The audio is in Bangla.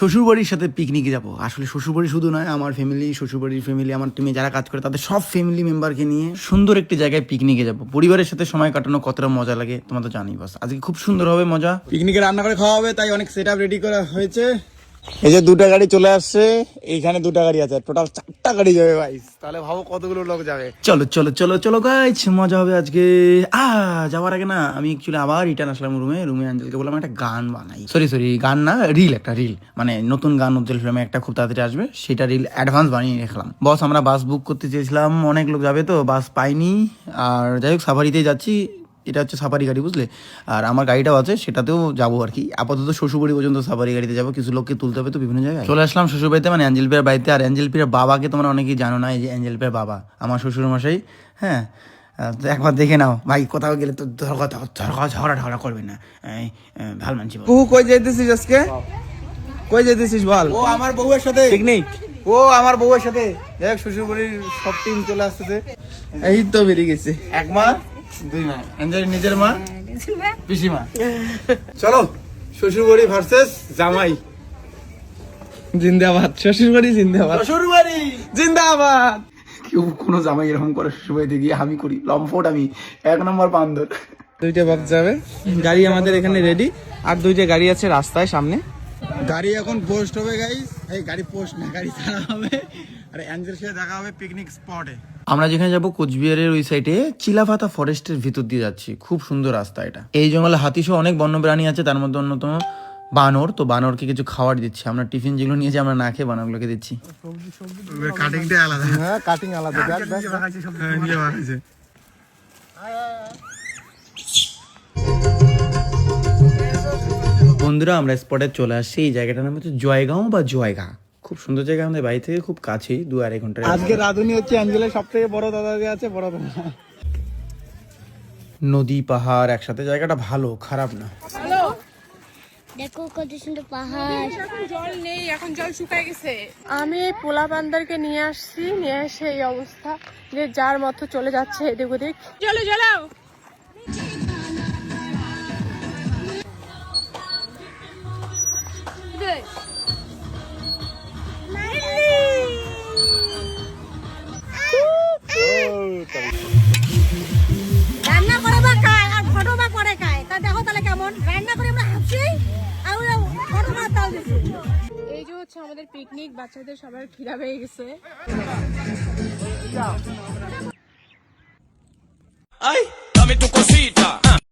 শ্বশুরবাড়ির সাথে পিকনিকে যাব। আসলে শ্বশুরবাড়ি শুধু নয়, আমার ফ্যামিলি, শ্বশুরবাড়ির ফ্যামিলি, আমার টিমে যারা কাজ করে তাদের সব ফ্যামিলি মেম্বারকে নিয়ে সুন্দর একটি জায়গায় পিকনিকে যাব। পরিবারের সাথে সময় কাটানো কতটা মজা লাগে তোমরা তো জানি। বাস আজকে খুব সুন্দর হবে মজা, পিকনিকে রান্না করে খাওয়া হবে, তাই অনেক সেট আপ রেডি করা হয়েছে। এই যে দুটা গাড়ি চলে আসছে, এইখানে দুটা গাড়ি আছে, টোটাল 4টা গাড়ি যাবে ভাই। তাহলে ভাবো কতগুলো লোক যাবে। চলো চলো চলো চলো গাইস, মজা হবে আজকে। যাওয়ার আগে না আমি অ্যাকচুয়ালি আবার রিটার্ন আসলাম রুমে আঞ্জেলকে বললাম একটা গান বানাই। সরি গান না, একটা রিল, মানে নতুন গান উজ্জ্বল ফিল্মে একটা খুব তাড়াতাড়ি আসবে, সেটা রিল অ্যাডভান্স বানিয়ে রাখলাম। বস আমরা বাস বুক করতে চেয়েছিলাম, অনেক লোক যাবে তো বাস পাইনি। আর যাই হোক সাফারিতেই যাচ্ছি, এটা হচ্ছে সাফারি গাড়ি বুঝলে। আর আমার গাড়িটাও আছে, সেটাতেও যাবো আর কি। আপাতত শ্বশুরবাড়ি পর্যন্ত সাফারি গাড়িতে যাবো, কিছু লোককে তুলতে হবে তো বিভিন্ন জায়গায়। চলে আসলাম শ্বশুরবাড়িতে, মানে অ্যাঞ্জেল পিয়ার বাড়িতে। আর অ্যাঞ্জেল পিয়ার বাবাকে তোমরা অনেকেই জানো না, এই যে অ্যাঞ্জেল পিয়ার বাবা আমার শ্বশুর মশাই। হ্যাঁ, তো একবার দেখে নাও ভাই, কোথাও গেলে তো ঝগড়া করবে না, ভাল মানছি। কই যাইতেছিস আজকে? কই যাইতেছিস বল? ও আমার বউয়ের সাথে পিকনিক। ও আমার বউয়ের সাথে দেখ, শ্বশুরবাড়ির সব টিম চলে আসতেছে। এই তো বেরিয়ে গেছে। এক মা দুই মা, এনজয় নিজের মা পিসিমা। চলো শ্বশুরবাড়ি ভার্সেস জামাই। জিন্দাবাদ শ্বশুরবাড়ি, জিন্দাবাদ শ্বশুরবাড়ি জিন্দাবাদ। কেউ কোনো জামাই এরকম করে শ্বশুরবাড়িতে গিয়ে আমি করি লম্ফট, আমি 1 নম্বর বান্দর। দুইটা বক্স যাবে, গাড়ি আমাদের এখানে রেডি, আর দুইটা গাড়ি আছে রাস্তায় সামনে। গাড়ি এখন পোস্ট হবে গাইস, এই গাড়ি পোস্ট না, গাড়ি ছাড়া হবে। আর অ্যাঞ্জেল সাথে দেখা হবে পিকনিক স্পটে। আমরা যেখানে যাব কোচবিহারের ওই সাইডে চিলাপাতা ফরেস্টের ভিতর দিয়ে যাচ্ছি, খুব সুন্দর রাস্তা এটা। এই জঙ্গলে হাতিসহ অনেক বন্য প্রাণী আছে, তার মধ্যে অন্যতম বানর। তো বানরকে কিছু খাবার দিচ্ছি আমরা, টিফিন যেগুলো নিয়েছি আমরা না খেয়ে বানরগুলোকে দিচ্ছি। কাটিংটা আলাদা, হ্যাঁ কাটিং আলাদা। বন্ধুরা আমরা স্পটে চলে আসছি, এই জায়গাটার নাম হচ্ছে জয়গাঁও বা জয়গা। খুব সুন্দর জায়গা, আমাদের বাড়ি থেকে খুব কাছেই, 2-2.5 ঘন্টা। আজকে রাধুনি হচ্ছে অ্যাঞ্জেলের সব থেকে বড় দাদা যে আছে, বড় দাদা। নদী পাহাড় একসাথে, জায়গাটা ভালো, খারাপ না। দেখো কত সুন্দর পাহাড়। এখন জল নেই, এখন জল শুকায় গেছে। আমি এই পোলা বান্দারকে নিয়ে আসছি, নিয়ে এসে এই অবস্থা যে যার মতো চলে যাচ্ছে এদিক ওদিক। চলো চলো। রান্না করে বা খায় আর ফটো বা করে খায়, তা দেখো তাহলে কেমন রান্না করে আমরা হাসি আর ফটো বা তাও দিছি। এই যে হচ্ছে আমাদের পিকনিক, বাচ্চাদের সবার খিদা পেয়ে গেছে। Ay, dame tu cosita.